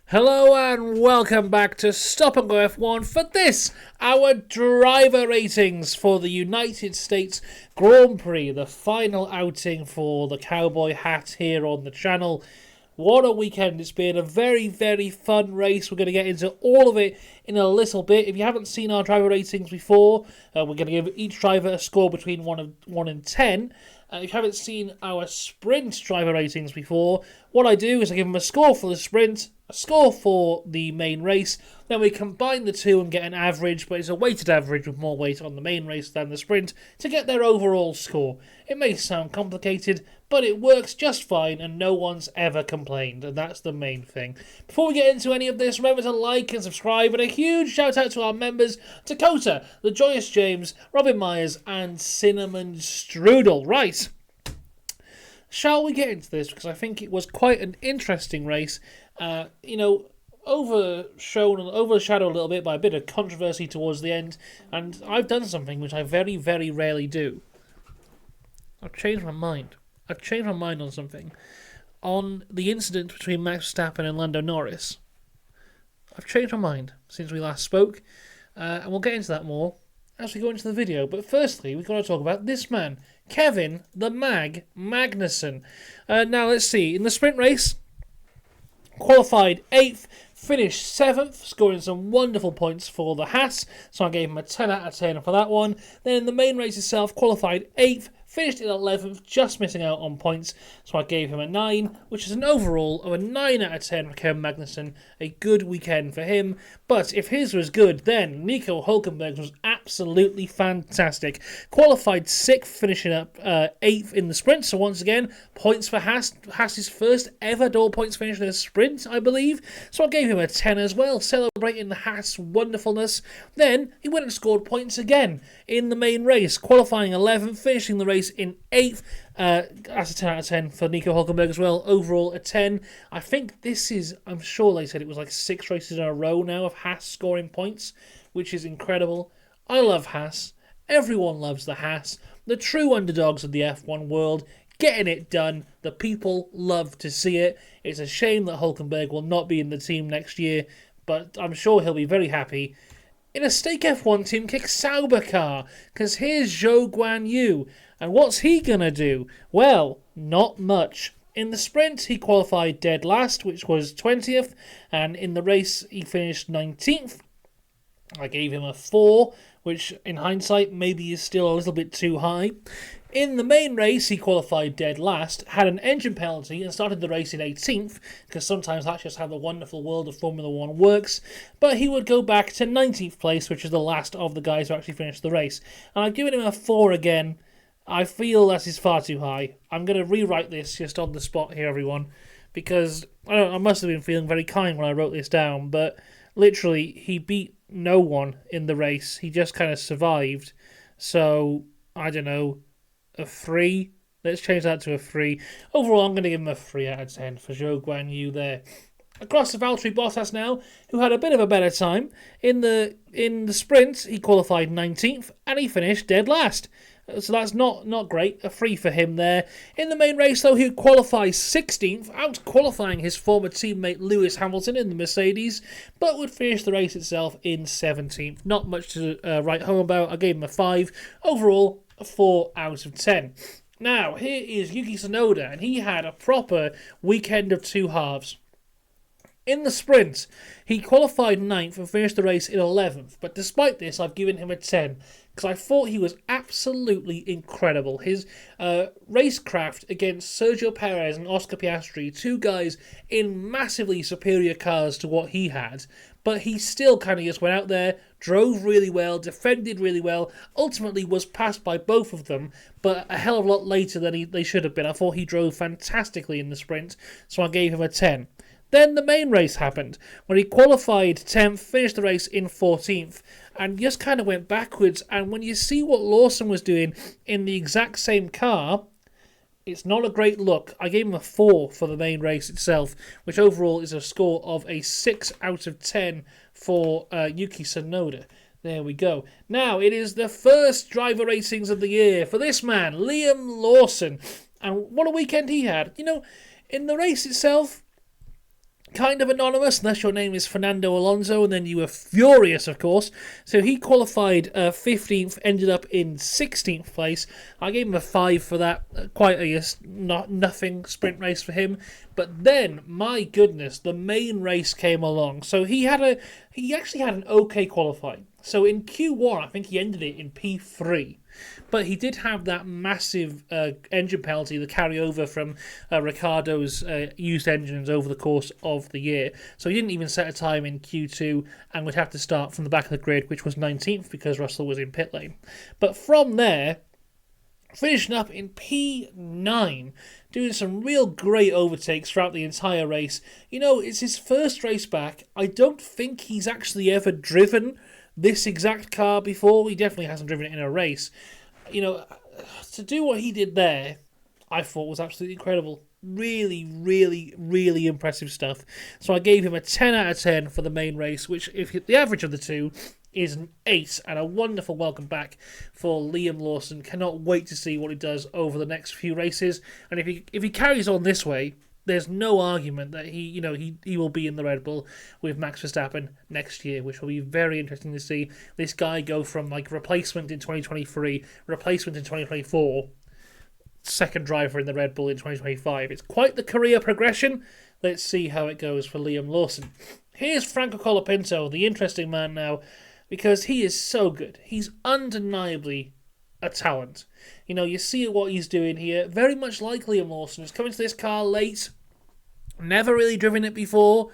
Hello and welcome back to Stop and Go F1 for this, our driver ratings for the United States Grand Prix, the final outing for the cowboy hat here on the channel. What a weekend it's been, a very, very fun race. We're going to get into all of it in a little bit. If you haven't seen our driver ratings before, we're going to give each driver a score between 1 and 10. If you haven't seen our sprint driver ratings before, what I do is I give them a score for the sprint, a score for the main race, then we combine the two and get an average, but it's a weighted average with more weight on the main race than the sprint to get their overall score. It may sound complicated, but it works just fine and no one's ever complained, and that's the main thing. Before we get into any of this, remember to like and subscribe, and a huge shout out to our members, Dakota, The Joyous James, Robin Myers, and Cinnamon Strudel. Right, shall we get into this, because I think it was quite an interesting race. Overshadowed a little bit by a bit of controversy towards the end, and I've done something which I very, very rarely do. I've changed my mind on something. On the incident between Max Verstappen and Lando Norris. I've changed my mind since we last spoke, and we'll get into that more as we go into the video. But firstly, we've got to talk about this man, Kevin the Magnussen. Now, let's see. In the sprint race, qualified 8th, finished 7th, scoring some wonderful points for the Haas, so I gave him a 10 out of 10 for that one. Then in the main race itself, qualified 8th, finished in 11th, just missing out on points, so I gave him a 9, which is an overall of a 9 out of 10 for Kevin Magnussen. A good weekend for him, but if his was good, then Nico Hülkenberg was absolutely fantastic. Qualified 6th, finishing up 8th in the sprint, so once again, points for Haas. Haas's first ever double points finish in a sprint, I believe, so I gave him a 10 as well, celebrating the Haas wonderfulness. Then he went and scored points again in the main race, qualifying 11th, finishing the race in 8th. That's a 10 out of 10 for Nico Hülkenberg as well. Overall, a 10. I think this is, I'm sure they said it was like 6 races in a row now of Haas scoring points, which is incredible. I love Haas. Everyone loves the Haas. The true underdogs of the F1 world, getting it done. The people love to see it. It's a shame that Hülkenberg will not be in the team next year, but I'm sure he'll be very happy. In a Stake F1 Team Kick Sauber car, because here's Zhou Guanyu, and what's he going to do? Well, not much. In the sprint, he qualified dead last, which was 20th, and in the race, he finished 19th. I gave him a 4, which in hindsight maybe is still a little bit too high. In the main race, he qualified dead last, had an engine penalty, and started the race in 18th, because sometimes that's just how the wonderful world of Formula 1 works, but he would go back to 19th place, which is the last of the guys who actually finished the race. And I've given him a 4 again. I feel that is far too high. I'm going to rewrite this just on the spot here, everyone, because I must have been feeling very kind when I wrote this down, but literally, he beat no one in the race. He just kind of survived. So, I don't know, a 3? Let's change that to a 3. Overall, I'm going to give him a 3 out of 10 for Zhou Guanyu there. Across to Valtteri Bottas now, who had a bit of a better time. In the sprint, he qualified 19th, and he finished dead last. So that's not great. A 3 for him there. In the main race, though, he qualifies 16th, out-qualifying his former teammate Lewis Hamilton in the Mercedes, but would finish the race itself in 17th. Not much to write home about. I gave him a 5. Overall, a 4 out of 10. Now, here is Yuki Tsunoda, and he had a proper weekend of two halves. In the sprint, he qualified 9th and finished the race in 11th, but despite this, I've given him a 10, because I thought he was absolutely incredible. His racecraft against Sergio Perez and Oscar Piastri, two guys in massively superior cars to what he had, but he still kind of just went out there, drove really well, defended really well, ultimately was passed by both of them, but a hell of a lot later than they should have been. I thought he drove fantastically in the sprint, so I gave him a 10. Then the main race happened, when he qualified 10th, finished the race in 14th, and just kind of went backwards. And when you see what Lawson was doing in the exact same car, it's not a great look. I gave him a 4 for the main race itself, which overall is a score of a 6 out of 10 for Yuki Tsunoda. There we go. Now, it is the first driver ratings of the year for this man, Liam Lawson. And what a weekend he had. You know, in the race itself, kind of anonymous, unless your name is Fernando Alonso, and then you were furious, of course. So he qualified 15th, ended up in 16th place. I gave him a 5 for that. Quite a nothing sprint race for him. But then, my goodness, the main race came along. So he actually had an okay qualifying. So in Q1, I think he ended it in P3. But he did have that massive engine penalty, the carryover from Ricciardo's used engines over the course of the year. So he didn't even set a time in Q2 and would have to start from the back of the grid, which was 19th because Russell was in pit lane. But from there, finishing up in P9, doing some real great overtakes throughout the entire race. You know, it's his first race back. I don't think he's actually ever driven this exact car before. He definitely hasn't driven it in a race. You know, to do what he did there, I thought was absolutely incredible. Really, really, really impressive stuff. So I gave him a 10 out of 10 for the main race, which, if the average of the two, is an 8, and a wonderful welcome back for Liam Lawson. Cannot wait to see what he does over the next few races. And if he carries on this way, there's no argument that he will be in the Red Bull with Max Verstappen next year, which will be very interesting to see. This guy go from like replacement in 2023, replacement in 2024, second driver in the Red Bull in 2025. It's quite the career progression. Let's see how it goes for Liam Lawson. Here's Franco Colapinto, the interesting man now, because he is so good. He's undeniably a talent. You know, you see what he's doing here. Very much like Liam Lawson. He's coming to this car late, never really driven it before,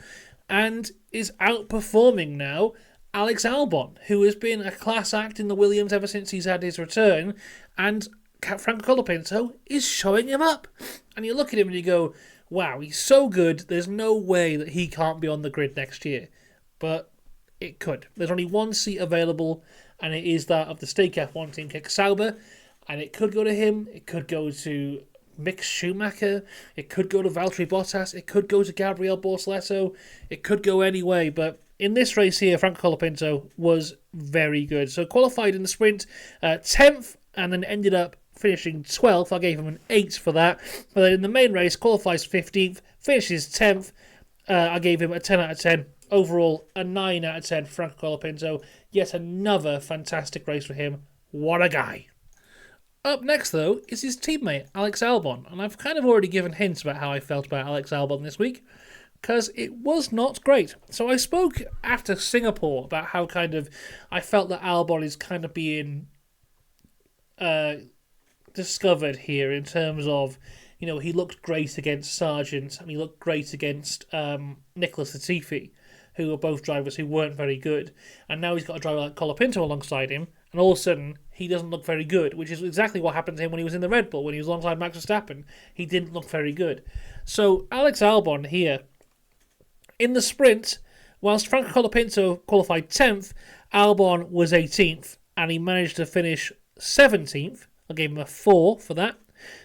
and is outperforming now Alex Albon, who has been a class act in the Williams ever since he's had his return, and Franco Colapinto is showing him up. And you look at him and you go, wow, he's so good, there's no way that he can't be on the grid next year. But it could. There's only one seat available, and it is that of the Stake F1 team, Kick Sauber, and it could go to him, it could go to Mick Schumacher, it could go to Valtteri Bottas, it could go to Gabriel Bortoleto, it could go any way, but in this race here, Franco Colapinto was very good. So qualified in the sprint 10th, and then ended up finishing 12th. I gave him an 8 for that. But then in the main race, qualifies 15th, finishes 10th. I gave him a 10 out of 10. Overall, a 9 out of 10 for Franco Colapinto. Yet another fantastic race for him. What a guy. Up next, though, is his teammate, Alex Albon. And I've kind of already given hints about how I felt about Alex Albon this week, because it was not great. So I spoke after Singapore about how I felt that Albon is kind of being discovered here in terms of, you know, he looked great against Sargent and he looked great against Nicholas Latifi, who were both drivers who weren't very good. And now he's got a driver like Colapinto alongside him, and all of a sudden he doesn't look very good, which is exactly what happened to him when he was in the Red Bull, when he was alongside Max Verstappen. He didn't look very good. So Alex Albon here, in the sprint, whilst Franco Colapinto qualified 10th, Albon was 18th, and he managed to finish 17th. I gave him a 4 for that.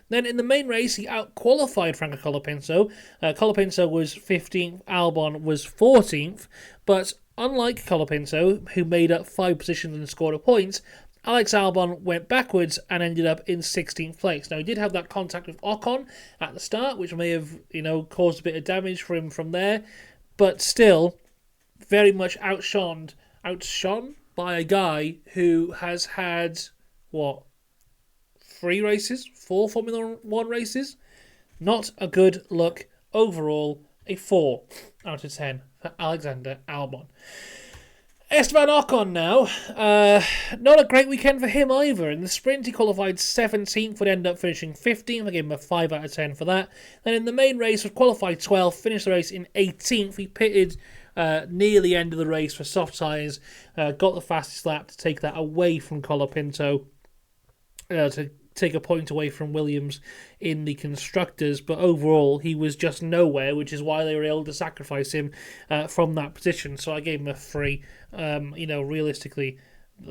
Then in the main race, he out-qualified Franco Colapinto. Colapinto was 15th, Albon was 14th, but unlike Colapinto, who made up 5 positions and scored a point, Alex Albon went backwards and ended up in 16th place. Now, he did have that contact with Ocon at the start, which may have, caused a bit of damage for him from there, but still very much outshone by a guy who has had, 4 Formula 1 races? Not a good look. Overall, a 4 out of 10 for Alexander Albon. Esteban Ocon now. Not a great weekend for him either. In the sprint, he qualified 17th, would end up finishing 15th. I gave him a 5 out of 10 for that. Then in the main race, was qualified 12th, finished the race in 18th. He pitted near the end of the race for soft tyres, got the fastest lap to take that away from Colapinto, to take a point away from Williams in the constructors, but overall he was just nowhere, which is why they were able to sacrifice him from that position. So I gave him a 3. Realistically,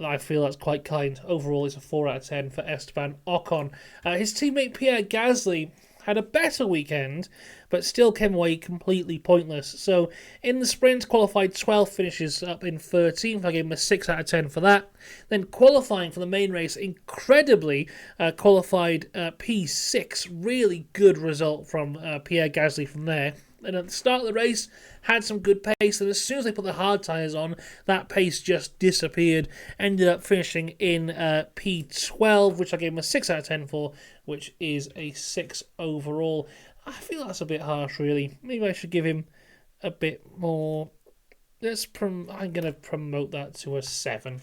I feel that's quite kind. Overall, it's a 4 out of 10 for Esteban Ocon. His teammate Pierre Gasly had a better weekend, but still came away completely pointless. So in the sprint, qualified 12th, finishes up in 13th. I gave him a 6 out of 10 for that. Then qualifying for the main race, incredibly qualified P6. Really good result from Pierre Gasly from there. And at the start of the race, had some good pace, and as soon as they put the hard tyres on, that pace just disappeared. Ended up finishing in P12, which I gave him a 6 out of 10 for, which is a 6 overall. I feel that's a bit harsh, really. Maybe I should give him a bit more. I'm going to promote that to a 7.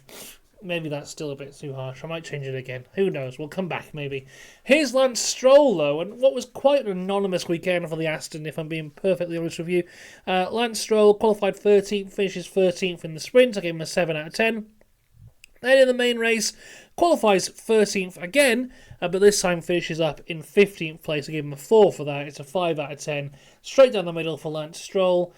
Maybe that's still a bit too harsh. I might change it again. Who knows? We'll come back, maybe. Here's Lance Stroll, though, and what was quite an anonymous weekend for the Aston, if I'm being perfectly honest with you. Lance Stroll qualified 13th, finishes 13th in the sprint. I gave him a 7 out of 10. Then in the main race, qualifies 13th again, but this time finishes up in 15th place. I gave him a 4 for that. It's a 5 out of 10. Straight down the middle for Lance Stroll.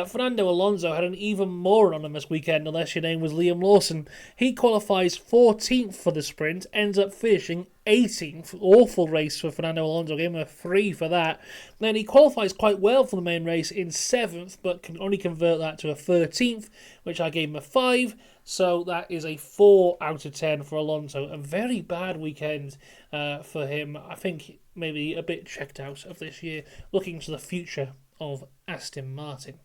Fernando Alonso had an even more anonymous weekend, unless your name was Liam Lawson. He qualifies 14th for the sprint, ends up finishing 18th. Awful race for Fernando Alonso, gave him a 3 for that. Then he qualifies quite well for the main race in 7th, but can only convert that to a 13th, which I gave him a 5. So that is a 4 out of 10 for Alonso. A very bad weekend for him. I think maybe a bit checked out of this year, looking to the future of Aston Martin.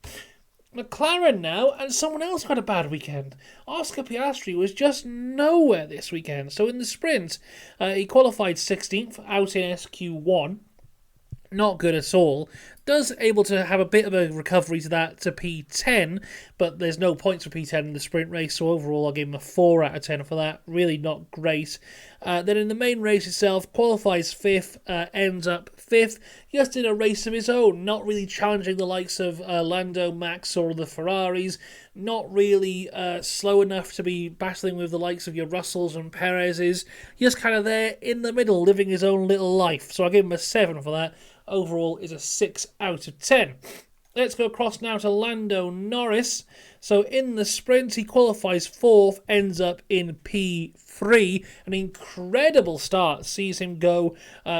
McLaren now, and someone else had a bad weekend. Oscar Piastri was just nowhere this weekend. So in the sprint, he qualified 16th out in SQ1. Not good at all. Does able to have a bit of a recovery to that to P10, but there's no points for P10 in the sprint race, so overall I'll give him a 4 out of 10 for that. Really not great. Then in the main race itself, qualifies 5th, ends up 5th. Just in a race of his own, not really challenging the likes of Lando, Max, or the Ferraris. Not really slow enough to be battling with the likes of your Russells and Perez's. Just kind of there in the middle, living his own little life. So I'll give him a 7 for that. Overall is a 6 out of 10. Let's go across now to Lando Norris. So in the sprint, he qualifies 4th, ends up in P3. An incredible start sees him go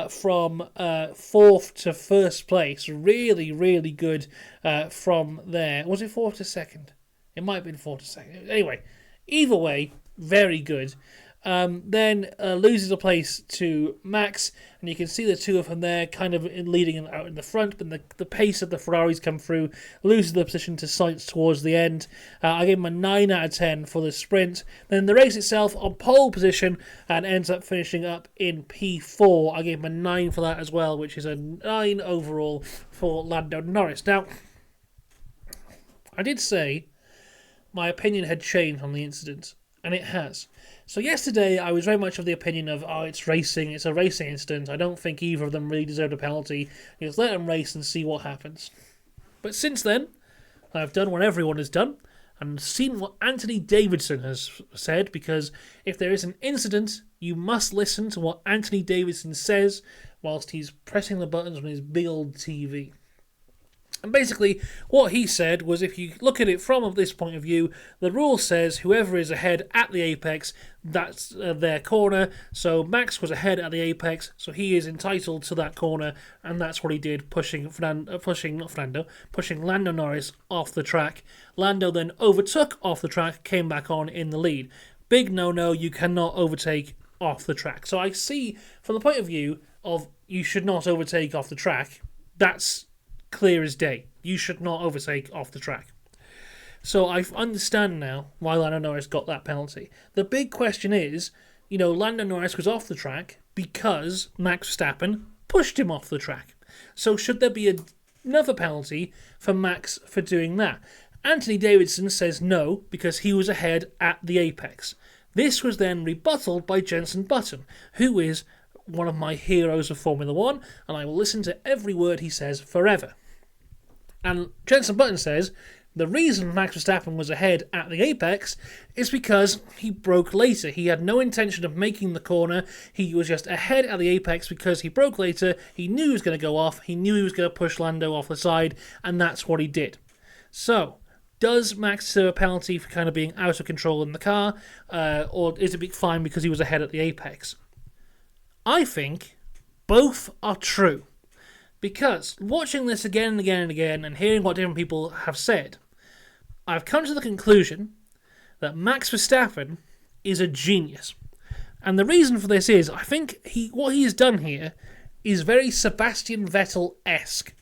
from 4th to 1st place. Really, really good from there. Was it 4th to 2nd? It might have been 4th to 2nd. Anyway, either way, very good. Then loses a place to Max, and you can see the two of them there kind of leading out in the front, but the pace of the Ferraris come through, loses the position to Sainz towards the end. I gave him a 9 out of 10 for the sprint. Then the race itself on pole position and ends up finishing up in P4. I gave him a 9 for that as well, which is a 9 overall for Lando Norris. Now, I did say my opinion had changed on the incident, and it has. So yesterday, I was very much of the opinion of, it's racing, it's a racing incident. I don't think either of them really deserved a penalty. Just let them race and see what happens. But since then, I've done what everyone has done, and seen what Anthony Davidson has said, because if there is an incident, you must listen to what Anthony Davidson says whilst he's pressing the buttons on his big old TV. And basically, what he said was, if you look at it from this point of view, the rule says whoever is ahead at the apex, that's their corner. So Max was ahead at the apex, so he is entitled to that corner, and that's what he did, pushing Lando Norris off the track. Lando then overtook off the track, came back on in the lead. Big no-no, you cannot overtake off the track. So I see, from the point of view of you should not overtake off the track, that's clear as day. You should not overtake off the track. So I understand now why Lando Norris got that penalty. The big question is, Lando Norris was off the track because Max Verstappen pushed him off the track. So should there be another penalty for Max for doing that? Anthony Davidson says no, because he was ahead at the apex. This was then rebutted by Jenson Button, who is one of my heroes of Formula 1, and I will listen to every word he says forever. And Jenson Button says the reason Max Verstappen was ahead at the apex is because he broke later. He had no intention of making the corner. He was just ahead at the apex because he broke later. He knew he was going to go off. He knew he was going to push Lando off the side, and that's what he did. So, does Max deserve a penalty for kind of being out of control in the car, or is it fine because he was ahead at the apex? I think both are true. Because watching this again and again and again and hearing what different people have said, I've come to the conclusion that Max Verstappen is a genius. And the reason for this is, I think what he has done here is very Sebastian Vettel-esque.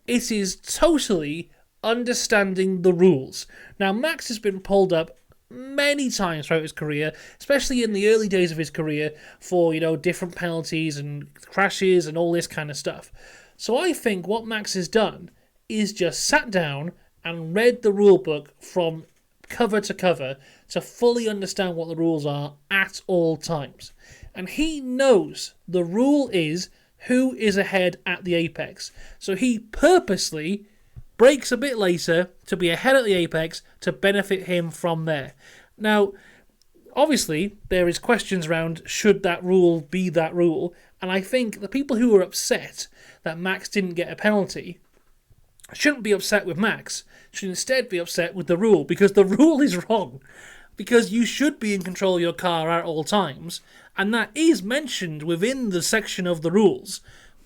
It is totally understanding the rules. Now, Max has been pulled up many times throughout his career, especially in the early days of his career, for, different penalties and crashes and all this kind of stuff. So I think what Max has done is just sat down and read the rule book from cover to cover to fully understand what the rules are at all times. And he knows the rule is who is ahead at the apex. So he purposely brakes a bit later to be ahead at the apex to benefit him from there. Now, obviously, there is questions around should that rule be that rule, and I think the people who are upset that Max didn't get a penalty shouldn't be upset with Max, should instead be upset with the rule, because the rule is wrong. Because you should be in control of your car at all times, and that is mentioned within the section of the rules.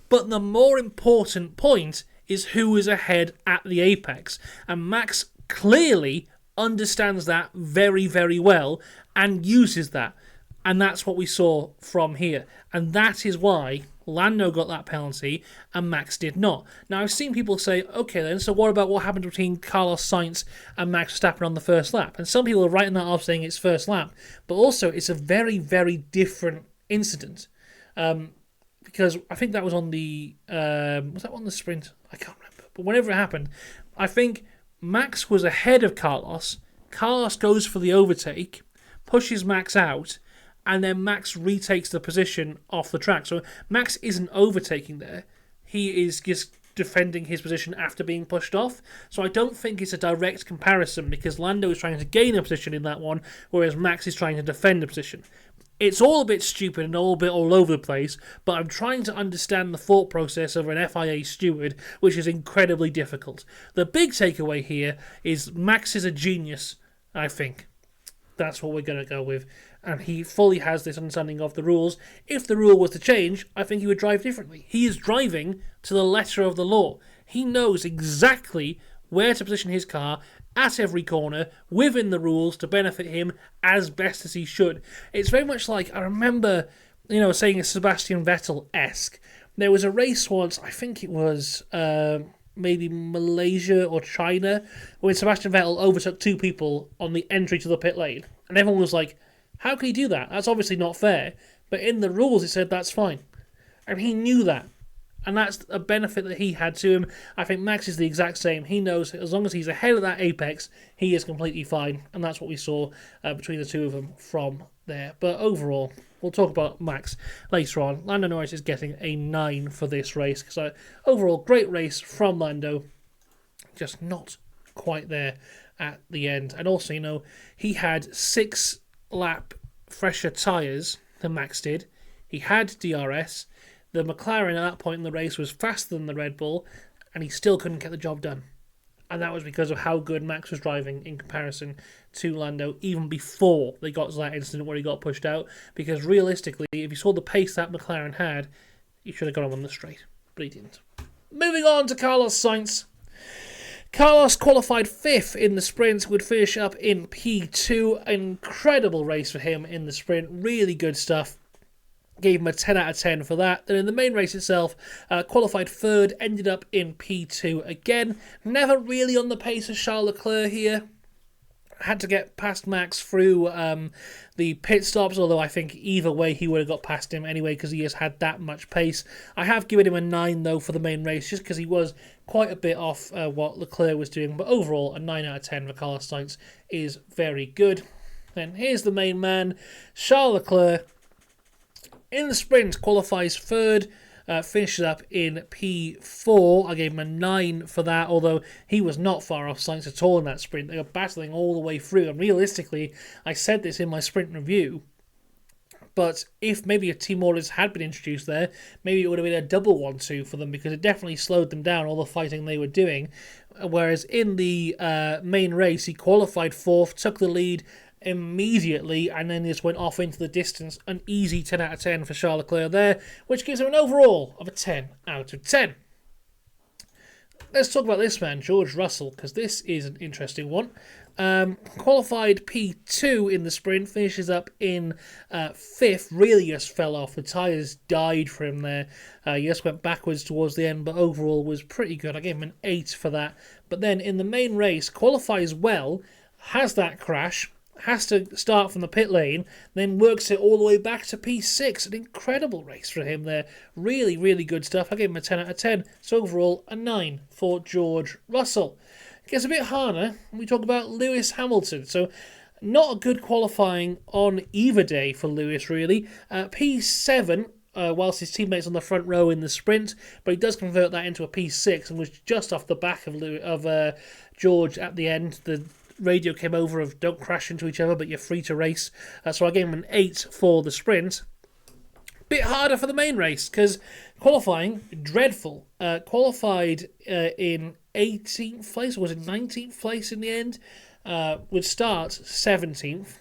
But the more important point is who is ahead at the apex. And Max clearly understands that very, very well and uses that. And that's what we saw from here. And that is why Lando got that penalty and Max did not. Now, I've seen people say, okay then, so what about what happened between Carlos Sainz and Max Verstappen on the first lap? And some people are writing that off saying it's first lap. But also, it's a very, very different incident. Because I think that was on the... was that on the sprint? I can't remember. But whenever it happened, I think Max was ahead of Carlos. Carlos goes for the overtake, pushes Max out, and then Max retakes the position off the track. So Max isn't overtaking there. He is just defending his position after being pushed off. So I don't think it's a direct comparison because Lando is trying to gain a position in that one, whereas Max is trying to defend a position. It's all a bit stupid and all a bit all over the place, but I'm trying to understand the thought process of an FIA steward, which is incredibly difficult. The big takeaway here is Max is a genius, I think. That's what we're going to go with. And he fully has this understanding of the rules. If the rule was to change, I think he would drive differently. He is driving to the letter of the law. He knows exactly where to position his car at every corner within the rules to benefit him as best as he should. It's very much like, I remember, saying a Sebastian Vettel-esque. There was a race once, I think it was maybe Malaysia or China, when Sebastian Vettel overtook two people on the entry to the pit lane. And everyone was like, how can he do that? That's obviously not fair. But in the rules it said that's fine. And he knew that. And that's a benefit that he had to him. I think Max is the exact same. He knows as long as he's ahead of that apex, he is completely fine. And that's what we saw between the two of them from there. But overall, we'll talk about Max later on. Lando Norris is getting a 9 for this race. So overall, great race from Lando. Just not quite there at the end. And also, he had 6 lap fresher tyres than Max did. He had DRS. The McLaren at that point in the race was faster than the Red Bull, and he still couldn't get the job done. And that was because of how good Max was driving in comparison to Lando, even before they got to that incident where he got pushed out. Because realistically, if you saw the pace that McLaren had, he should have got him on the straight, but he didn't. Moving on to Carlos Sainz. Carlos qualified 5th in the sprint, would finish up in P2. Incredible race for him in the sprint, really good stuff. Gave him a 10 out of 10 for that. Then in the main race itself, qualified 3rd, ended up in P2 again. Never really on the pace of Charles Leclerc here. Had to get past Max through the pit stops, although I think either way he would have got past him anyway because he has had that much pace. I have given him a 9 though for the main race just because he was quite a bit off what Leclerc was doing. But overall, a 9 out of 10 for Carlos Sainz is very good. Then here's the main man, Charles Leclerc. In the sprint, qualifies 3rd, finishes up in P4. I gave him a 9 for that, although he was not far off Sainz at all in that sprint. They were battling all the way through, and realistically, I said this in my sprint review, but if maybe a team orders had been introduced there, maybe it would have been a double 1-2 for them, because it definitely slowed them down, all the fighting they were doing. Whereas in the main race, he qualified 4th, took the lead immediately, and then just went off into the distance. An easy 10 out of 10 for Charles Leclerc there, which gives him an overall of a 10 out of 10. let's talk about this man, George Russell, because this is an interesting one. Qualified P2 in the sprint, finishes up in 5th, really just fell off. The tyres died for him there. He just went backwards towards the end, but overall was pretty good. I gave him an 8 for that. But then in the main race, qualifies well, has that crash, has to start from the pit lane, then works it all the way back to P6. An incredible race for him there. Really, really good stuff. I gave him a 10 out of 10. So overall, a 9 for George Russell. It gets a bit harder when we talk about Lewis Hamilton. So not a good qualifying on either day for Lewis, really. P7, whilst his teammates on the front row in the sprint, but he does convert that into a P6 and was just off the back of George at the end. The radio came over of don't crash into each other, but you're free to race. So I gave him an 8 for the sprint. Bit harder for the main race because qualifying, dreadful. Qualified in 18th place, or was it 19th place in the end? Would start 17th.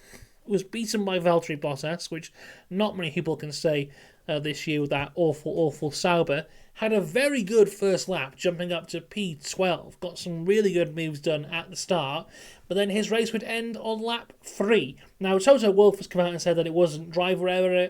Was beaten by Valtteri Bottas, which not many people can say this year with that awful Sauber. Had a very good first lap, jumping up to P12. Got some really good moves done at the start, but then his race would end on lap 3. Now, Toto Wolff has come out and said that it wasn't driver error,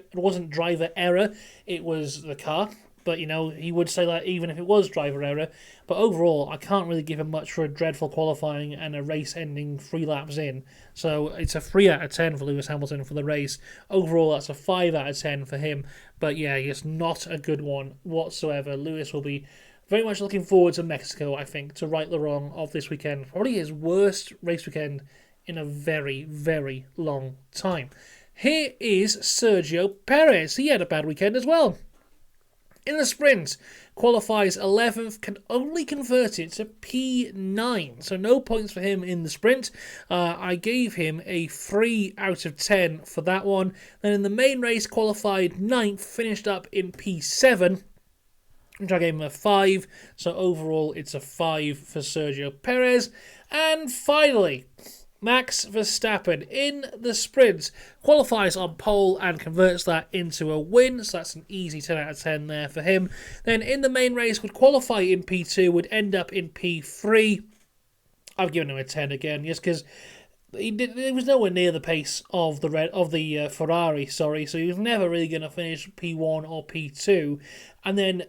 it was the car. But, he would say that even if it was driver error. But overall, I can't really give him much for a dreadful qualifying and a race ending 3 laps in. So it's a 3 out of 10 for Lewis Hamilton for the race. Overall, that's a 5 out of 10 for him. But yeah, it's not a good one whatsoever. Lewis will be very much looking forward to Mexico, I think, to right the wrong of this weekend. Probably his worst race weekend in a very, very long time. Here is Sergio Perez. He had a bad weekend as well. In the sprint, qualifies 11th, can only convert it to P9. So no points for him in the sprint. I gave him a 3 out of 10 for that one. Then in the main race, qualified 9th, finished up in P7, which I gave him a 5. So overall, it's a 5 for Sergio Perez. And finally, Max Verstappen in the sprint qualifies on pole and converts that into a win, so that's an easy 10 out of 10 there for him. Then in the main race would qualify in P2, would end up in P3. I've given him a 10 again, just because he was nowhere near the pace of the Ferrari, so he was never really going to finish P1 or P2. And then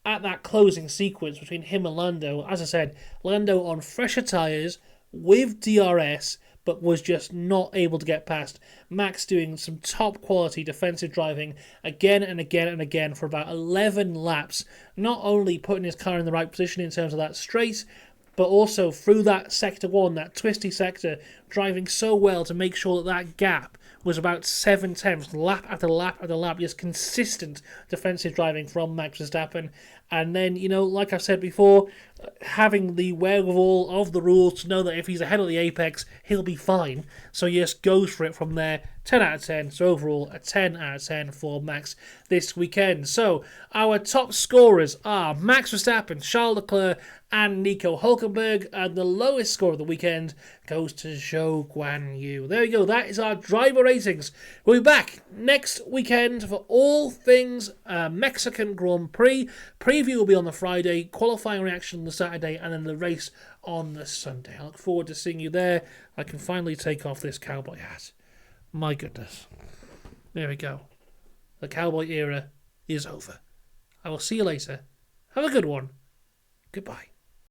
at that closing sequence between him and Lando, as I said, Lando on fresher tyres, with DRS, but was just not able to get past. Max doing some top quality defensive driving again and again and again for about 11 laps, not only putting his car in the right position in terms of that straight, but also through that sector 1, that twisty sector, driving so well to make sure that gap was about 7/10, lap after lap after lap, just consistent defensive driving from Max Verstappen. And then, like I've said before, having the wherewithal of the rules to know that if he's ahead of the apex, he'll be fine. So he just goes for it from there. 10 out of 10. So overall, a 10 out of 10 for Max this weekend. So our top scorers are Max Verstappen, Charles Leclerc, and Nico Hulkenberg. And the lowest score of the weekend goes to Zhou Guanyu. There you go. That is our driver ratings. We'll be back next weekend for all things Mexican Grand Prix. Preview will be on the Friday, qualifying reaction on the Saturday, and then the race on the Sunday. I look forward to seeing you there. I can finally take off this cowboy hat. My goodness. There we go. The cowboy era is over. I will see you later. Have a good one. Goodbye.